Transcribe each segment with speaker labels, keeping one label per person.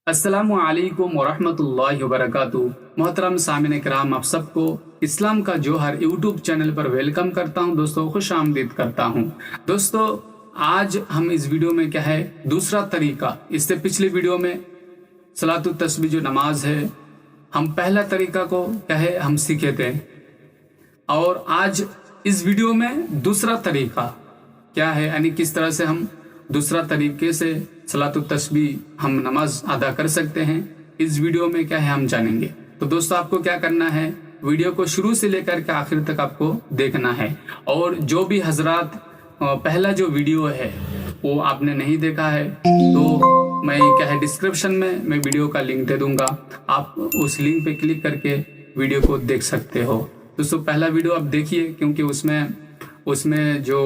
Speaker 1: अस्सलामुअलैकुम वरहमतुल्लाहि वबरकातुहू। मोहतरम सामिन कराम, आप सबको इस्लाम का जोहर यूट्यूब चैनल पर वेलकम करता हूं। दोस्तों खुश आमदीद करता हूं। दोस्तों आज हम इस वीडियो में क्या है दूसरा तरीका, इससे पिछली वीडियो में सलातु तस्बीह जो नमाज है हम पहला तरीका को क्या है हम सीखे थे, और आज इस वीडियो में दूसरा तरीका क्या है, यानी किस तरह से हम दूसरा तरीके से सलातु तस्बीह हम नमाज अदा कर सकते हैं, इस वीडियो में क्या है हम जानेंगे। तो दोस्तों आपको क्या करना है, वीडियो को शुरू से लेकर के आखिर तक आपको देखना है। और जो भी हजरात पहला जो वीडियो है वो आपने नहीं देखा है तो मैं क्या है डिस्क्रिप्शन में मैं वीडियो का लिंक दे दूंगा, आप उस लिंक पे क्लिक करके वीडियो को देख सकते हो। दोस्तों पहला वीडियो आप देखिए, क्योंकि उसमें जो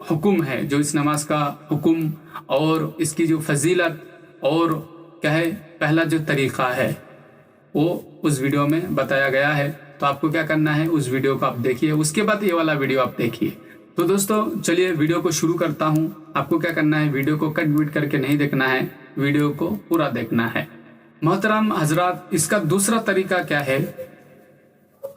Speaker 1: हुक्म है, जो इस नमाज का हुक्म और इसकी जो फजीलत और क्या है पहला जो तरीका है वो उस वीडियो में बताया गया है। तो आपको क्या करना है, उस वीडियो को आप देखिए, उसके बाद ये वाला वीडियो आप देखिए। तो दोस्तों चलिए वीडियो को शुरू करता हूँ। आपको क्या करना है, वीडियो को कट बीट करके नहीं देखना है, वीडियो को पूरा देखना है। मोहतरम हजरात, इसका दूसरा तरीका क्या है,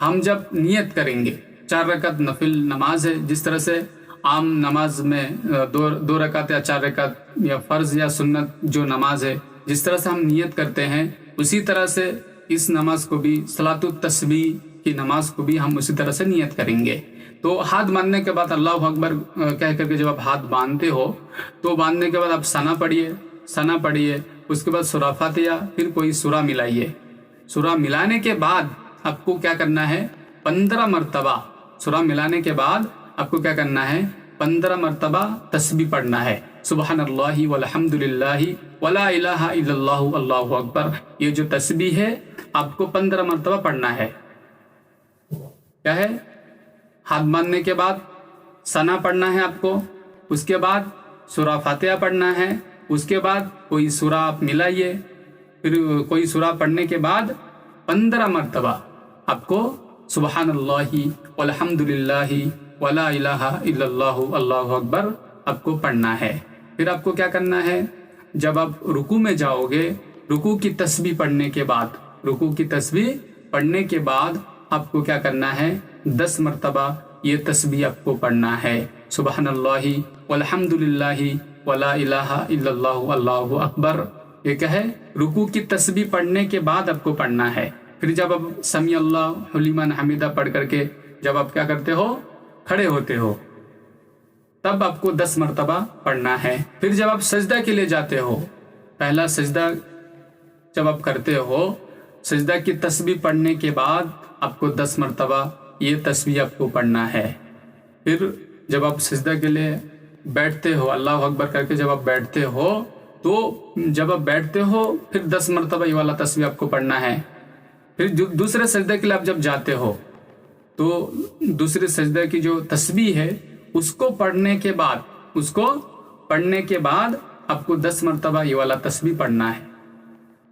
Speaker 1: हम जब नियत करेंगे 4 रकात नफिल नमाज है, जिस तरह से आम नमाज में दो रकात या 4 रकात या फर्ज या सुन्नत जो नमाज है जिस तरह से हम नियत करते हैं, उसी तरह से इस नमाज को भी सलातु तस्बीह की नमाज को भी हम उसी तरह से नियत करेंगे। तो हाथ बांधने के बाद अल्लाहु अकबर कह करके जब आप हाथ बांधते हो तो बांधने के बाद आप सना पढ़िए, उसके बाद सूरा फातिहा, फिर कोई सूरा मिलाइए। सूरा मिलाने के बाद आपको क्या करना है, 15 मरतबा सूरा मिलाने के बाद आपको क्या करना है, 15 मरतबा तस्बीह पढ़ना है। सुबहानल्लाहि वल्हम्दुलिल्लाहि वला इलाहा इल्लल्लाहु अल्लाहु अकबर, ये जो तस्बीह है आपको 15 मरतबा पढ़ना है। क्या है, हाथ बांधने के बाद सना पढ़ना है आपको, उसके बाद सूरा फातिहा पढ़ना है, उसके बाद कोई सूरा आप मिलाइए, फिर कोई सूरा पढ़ने के बाद 15 मरतबा आपको सुबहानल्लाहि वल्हम्दुलिल्लाहि वला इलाहा इल्लल्लाहु अल्लाहु अकबर आपको पढ़ना है। फिर आपको क्या करना है, जब आप रुकू में जाओगे, रुकू की तस्बीह पढ़ने के बाद आपको क्या करना है, 10 मरतबा ये तस्बीह आपको पढ़ना है। सुबहानल्लाहि वल्हम्दुलिल्लाहि वला इलाहा इल्लल्लाहु अल्लाहु अकबर, ये क्या है, रुकू की तस्बीह पढ़ने के बाद आपको पढ़ना है। फिर जब आप समी अल्लाहु लिमन हमीदा पढ़ करके जब आप क्या करते हो, खड़े होते हो, तब आपको 10 मरतबा पढ़ना है। फिर जब आप सजदा के लिए जाते हो, पहला सजदा जब आप करते हो, सजदा की तस्बीह पढ़ने के बाद आपको 10 मरतबा ये तस्बीह आपको पढ़ना है। फिर जब आप सजदा के लिए बैठते हो, अल्लाह अकबर करके जब आप बैठते हो, तो जब आप बैठते हो फिर 10 मरतबा ये वाला तस्बीह आपको पढ़ना है। फिर दूसरे सजदे के लिए आप जब जाते हो तो दूसरे सजदे की जो तस्बीह है उसको पढ़ने के बाद आपको 10 मरतबा ये वाला तस्बीह पढ़ना है।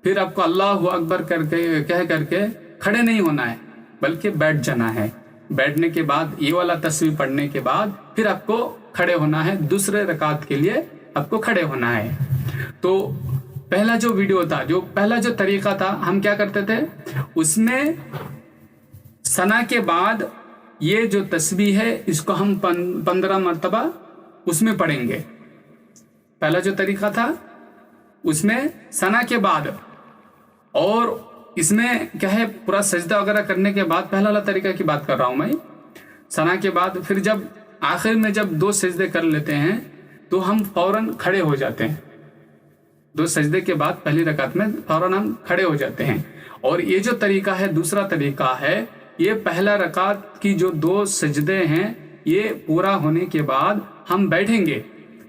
Speaker 1: फिर आपको अल्लाहु अकबर करके कह करके खड़े नहीं होना है, बल्कि बैठ जाना है। बैठने के बाद ये वाला तस्बीह पढ़ने के बाद फिर आपको खड़े होना है, दूसरे रकात के लिए आपको खड़े होना है। तो पहला जो वीडियो था, जो पहला जो तरीका था, हम क्या करते थे, उसमें सना के बाद ये जो तस्बीह है इसको हम 15 मरतबा उसमें पढ़ेंगे। पहला जो तरीका था उसमें सना के बाद, और इसमें क्या है पूरा सजदा वगैरह करने के बाद, पहला वाला तरीका की बात कर रहा हूं मैं, सना के बाद फिर जब आखिर में जब 2 सजदे कर लेते हैं तो हम फौरन खड़े हो जाते हैं। 2 सजदे के बाद पहली रकात में फौरन हम खड़े हो जाते हैं। और ये जो तरीका है, दूसरा तरीका है, ये पहला रकात की जो 2 सजदे हैं ये पूरा होने के बाद हम बैठेंगे।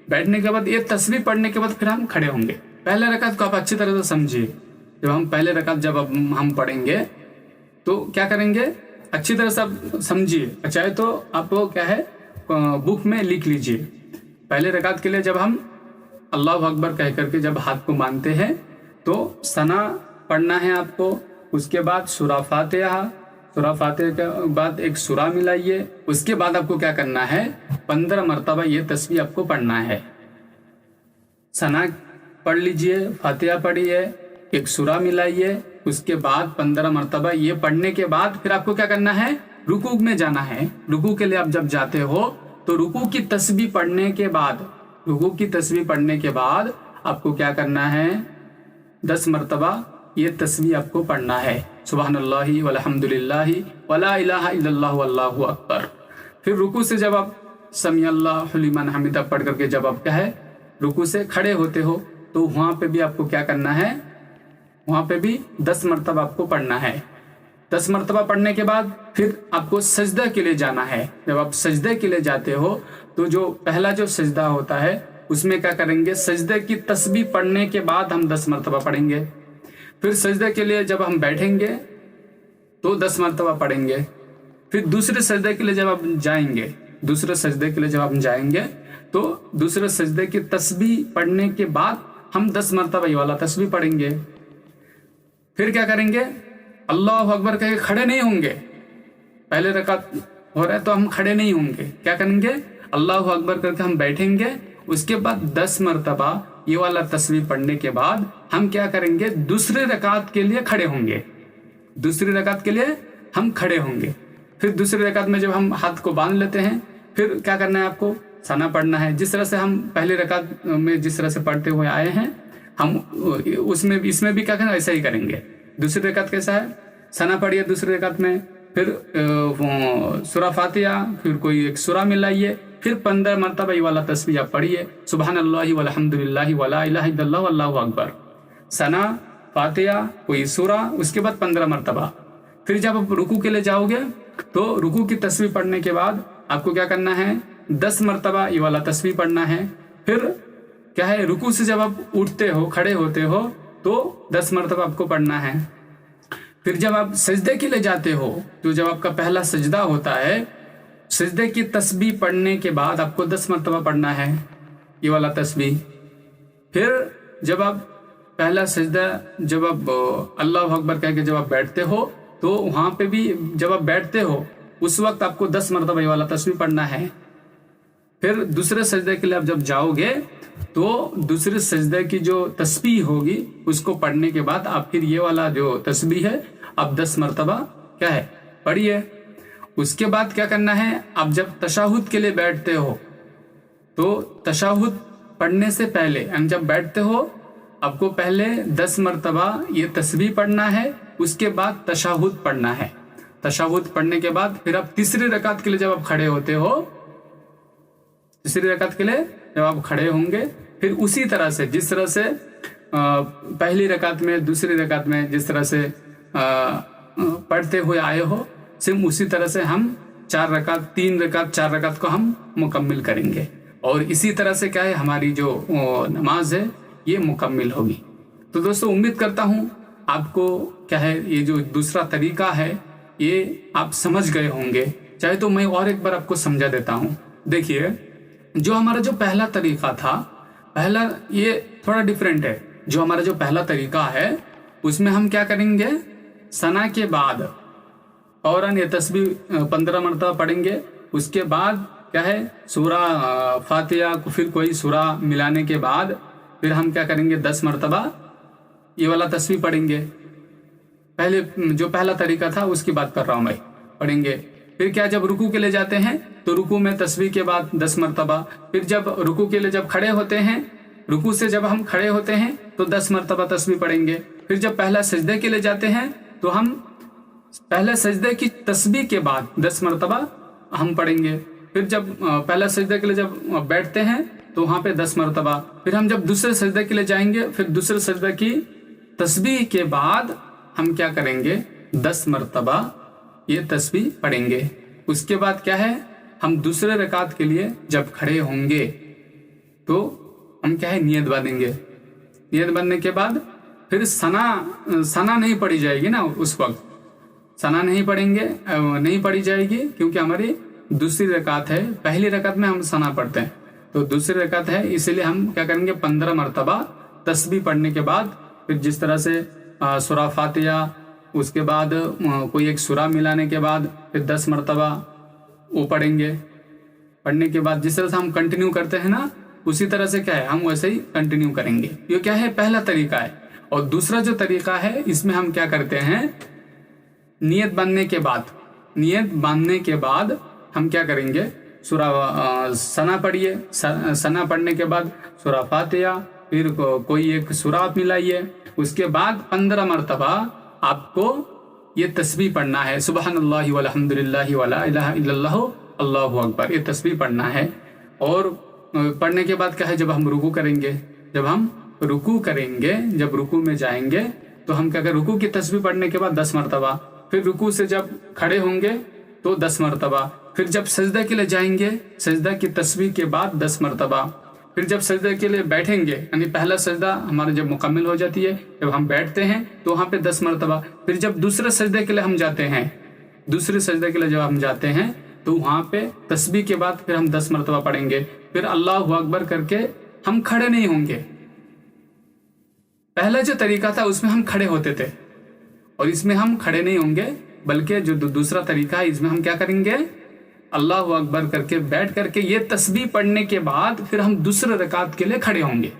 Speaker 1: बैठने के बाद ये तस्बीह पढ़ने के बाद फिर हम खड़े होंगे। पहले रकात को आप अच्छी तरह से समझिए। जब हम पहले रकात जब हम पढ़ेंगे तो क्या करेंगे, अच्छी तरह से आप समझिए, चाहे तो आप क्या है बुक में लिख लीजिए। पहले रकात के लिए जब हम अल्लाहु अकबर कह करके जब हाथ को बांधते हैं तो सना पढ़ना है आपको, उसके बाद सूरा फातिहा के बाद एक सूरा मिलाइए, उसके बाद आपको क्या करना है, 15 मरतबा ये तस्बीह आपको पढ़ना है। सना पढ़ लीजिए, फातिहा पढ़िए, एक सूरा मिलाइए, उसके बाद 15 मरतबा ये पढ़ने के बाद फिर आपको क्या करना है, रुकू में जाना है। रुकू के लिए आप जब जाते हो तो रुकू की तस्बीह पढ़ने के बाद, रुकू की तस्बीह पढ़ने के बाद आपको क्या करना है, 10 मरतबा ये तस्बीह आपको पढ़ना है, सुबहानल्लाहि वल्हम्दुलिल्लाहि वला इलाहा इल्लल्लाह वल्लाहु अकबर। फिर रुकू से जब आप समी अल्लाहु लिमन हमिदा पढ़ करके जब आप क्या है रुकू से खड़े होते हो तो वहाँ पे भी आपको क्या करना है, वहाँ पे भी 10 मरतबा आपको पढ़ना है। 10 मरतबा पढ़ने के बाद फिर आपको सजदा के लिए जाना है। जब आप सजदे के लिए जाते हो तो जो पहला जो सजदा होता है उसमें क्या करेंगे, सजदे की तस्बीह पढ़ने के बाद हम 10 मरतबा पढ़ेंगे। फिर सजदे के लिए जब हम बैठेंगे तो 10 मरतबा पढ़ेंगे। फिर दूसरे सजदे के लिए जब आप जाएंगे, दूसरे सजदे के लिए जब हम जाएंगे तो दूसरे सजदे की तस्बीह पढ़ने के बाद हम 10 मरतबा ये वाला तस्बीह पढ़ेंगे। फिर क्या करेंगे, अल्लाह अकबर कह के खड़े नहीं होंगे। पहले रकात हो रहा है तो हम खड़े नहीं होंगे, क्या करेंगे, अल्लाह अकबर करके हम बैठेंगे। उसके बाद 10 मरतबा ये वाला तस्बीह पढ़ने के बाद हम क्या करेंगे, दूसरे रकात के लिए खड़े होंगे। दूसरी रकात के लिए हम खड़े होंगे। फिर दूसरी रकात में जब हम हाथ को बांध लेते हैं फिर क्या करना है, आपको सना पढ़ना है। जिस तरह से हम पहले रकात में जिस तरह से पढ़ते हुए आए हैं हम उसमें इसमें भी क्या करना, ऐसा ही करेंगे। दूसरी रकात कैसा है, सना पढ़िए दूसरी रकात में, फिर सूरा फातिहा, फिर कोई एक सूरा मिलाइए, फिर 15 मरतबा ये वाला तस्बीह आप पढ़िए, सुबहानल्लाहि वल्हम्दुलिल्लाहि वला इलाहा इल्लल्लाह वल्लाहु अकबर। सना, फातिहा, कोई सूरा, उसके बाद 15 मरतबा। फिर जब आप रुकू के लिए जाओगे तो रुकू की तस्बीह पढ़ने के बाद आपको क्या करना है, 10 मरतबा ये वाला तस्बीह पढ़ना है। फिर क्या है, रुकू से जब आप उठते हो, खड़े होते हो तो 10 मरतबा आपको पढ़ना है। फिर जब आप सजदे के लिए जाते हो तो जब आपका पहला सजदा होता है, सजदे की तस्बीह पढ़ने के बाद आपको 10 मरतबा पढ़ना है ये वाला तस्बीह। फिर जब आप पहला सजदा, जब आप अल्लाह अकबर कह के जब आप बैठते हो तो वहाँ पे भी जब आप बैठते हो उस वक्त आपको 10 मरतबा ये वाला तस्बीह पढ़ना है। फिर दूसरे सजदे के लिए आप जब जाओगे तो दूसरे सजदे की जो तस्बीह होगी उसको पढ़ने के बाद आप फिर ये वाला जो तस्बीह है आप 10 मरतबा क्या है पढ़िए। उसके बाद क्या करना है, आप जब तशाहुद के लिए बैठते हो तो तशाहुद पढ़ने से पहले हम जब बैठते हो आपको पहले 10 मरतबा ये तस्बीह पढ़ना है, उसके बाद तशाहुद पढ़ना है। तशाहुद पढ़ने के बाद फिर आप तीसरी रकात के लिए जब आप खड़े होते हो, तीसरी रकात के लिए जब आप खड़े होंगे फिर उसी तरह से जिस तरह से पहली रकात में, दूसरी रकात में जिस तरह से पढ़ते हुए आए हो, सेम उसी तरह से हम 4 रकात, 3 रकात, 4 रकात को हम मुकम्मिल करेंगे। और इसी तरह से क्या है, हमारी जो नमाज है ये मुकम्मिल होगी। तो दोस्तों उम्मीद करता हूँ आपको क्या है ये जो दूसरा तरीका है ये आप समझ गए होंगे। चाहे तो मैं और एक बार आपको समझा देता हूँ। देखिए जो हमारा जो पहला तरीका था, पहला ये थोड़ा डिफरेंट है। जो हमारा जो पहला तरीका है उसमें हम क्या करेंगे, सना के बाद फौरन ये तस्बीह 15 मरतबा पढ़ेंगे। उसके बाद क्या है सूरा फातिहा को फिर कोई सूरा मिलाने के बाद फिर हम क्या करेंगे 10 मरतबा ये वाला तस्बीह पढ़ेंगे। पहले जो पहला तरीका था उसकी बात कर रहा हूँ मैं, पढ़ेंगे। फिर क्या जब रुकू के लिए जाते हैं तो रुकू में तस्बीह के बाद 10 मरतबा। फिर जब रुकू के लिए जब खड़े होते हैं, रुकू से जब हम खड़े होते हैं तो 10 मरतबा तस्बीह पढ़ेंगे। फिर जब पहला सजदे के लिए जाते हैं तो हम पहले सजदे की तस्बीह के बाद 10 मरतबा हम पढ़ेंगे। फिर जब पहला सजदे के लिए जब बैठते हैं तो वहाँ पे 10 मरतबा। फिर हम जब दूसरे सजदे के लिए जाएंगे फिर दूसरे सजदे की तस्बीह के बाद हम क्या करेंगे 10 मरतबा ये तस्बीह पढ़ेंगे। उसके बाद क्या है, हम दूसरे रकात के लिए जब खड़े होंगे तो हम क्या है नियत बांधेंगे। नियत बांधने के बाद फिर सना नहीं पढ़ी जाएगी ना, उस वक्त सना नहीं पढ़ेंगे, नहीं पढ़ी जाएगी क्योंकि हमारी दूसरी रकात है। पहली रकात में हम सना पढ़ते हैं तो दूसरी रकात है, इसलिए हम क्या करेंगे 15 मरतबा तस्बीह पढ़ने के बाद फिर जिस तरह से सूरा फातिहा, उसके बाद कोई एक सूरा मिलाने के बाद फिर 10 मरतबा वो पढ़ेंगे। पढ़ने के बाद जिस तरह से हम कंटिन्यू करते हैं ना, उसी तरह से क्या है हम वैसे ही कंटिन्यू करेंगे। ये क्या है पहला तरीका है। और दूसरा जो तरीका है, इसमें हम क्या करते हैं, नियत बांधने के बाद हम क्या करेंगे, सूरा सना पढ़िए, सना पढ़ने के बाद सूरा फातिहा, फिर कोई एक सूरा आप मिलाइए, उसके बाद 15 मरतबा आपको ये तस्बीह पढ़ना है, सुबहानल्लाहि वल्हम्दुलिल्लाहि वला इलाहा इल्लल्लाहु अल्लाहु अकबर, ये तस्बीह पढ़ना है। और पढ़ने के बाद क्या है, जब हम रुकू करेंगे, जब रुकू में जाएंगे तो हम क्या करें, रुकू की तस्बीह पढ़ने के बाद 10 मरतबा, फिर रुकू से जब खड़े होंगे तो 10 मरतबा, फिर जब सजदा के लिए जाएंगे सजदा की तस्बीह के बाद 10 मरतबा, फिर जब सजदा के लिए बैठेंगे, यानी पहला सजदा हमारा जब मुकम्मल हो जाती है, जब हम बैठते हैं तो वहाँ पे 10 मरतबा, फिर जब दूसरे सजदे के लिए हम जाते हैं तो वहाँ पे तस्बीह के बाद फिर हम 10 मरतबा पढ़ेंगे, फिर अल्लाहु अकबर करके हम खड़े नहीं होंगे। पहला जो तरीका था उसमें हम खड़े होते थे, और इसमें हम खड़े नहीं होंगे, बल्कि जो दूसरा तरीका है इसमें हम क्या करेंगे, अल्लाहु अकबर करके बैठ करके ये तस्बीह पढ़ने के बाद फिर हम दूसरे रकात के लिए खड़े होंगे।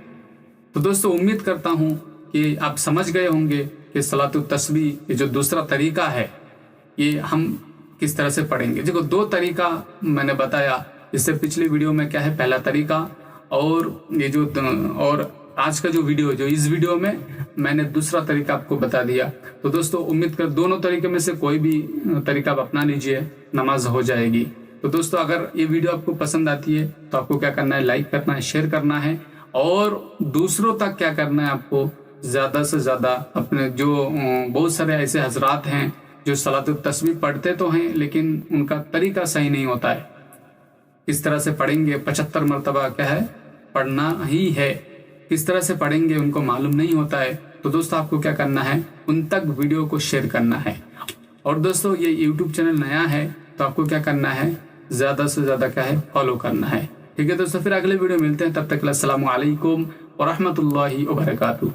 Speaker 1: तो दोस्तों उम्मीद करता हूँ कि आप समझ गए होंगे कि सलातु तस्बीह ये जो दूसरा तरीका है ये हम किस तरह से पढ़ेंगे। देखो 2 तरीका मैंने बताया, इससे पिछली वीडियो में क्या है, पहला तरीका, और ये जो और आज का जो वीडियो, जो इस वीडियो में मैंने दूसरा तरीका आपको बता दिया। तो दोस्तों उम्मीद कर दोनों तरीके में से कोई भी तरीका आप अपना लीजिए, नमाज हो जाएगी। तो दोस्तों अगर ये वीडियो आपको पसंद आती है तो आपको क्या करना है, लाइक करना है, शेयर करना है, और दूसरों तक क्या करना है, आपको ज़्यादा से ज़्यादा अपने जो बहुत सारे ऐसे हजरात हैं जो सलातुल तस्बीह पढ़ते तो हैं लेकिन उनका तरीका सही नहीं होता है, इस तरह से पढ़ेंगे 75 मरतबा क्या है पढ़ना ही है, किस तरह से पढ़ेंगे उनको मालूम नहीं होता है। तो दोस्तों आपको क्या करना है, उन तक वीडियो को शेयर करना है। और दोस्तों ये YouTube चैनल नया है तो आपको क्या करना है, ज़्यादा से ज़्यादा क्या है, फॉलो करना है। ठीक है दोस्तों, फिर अगले वीडियो मिलते हैं, तब तक अस्सलामु अलैकुम व रहमतुल्लाहि व बरकातुहू।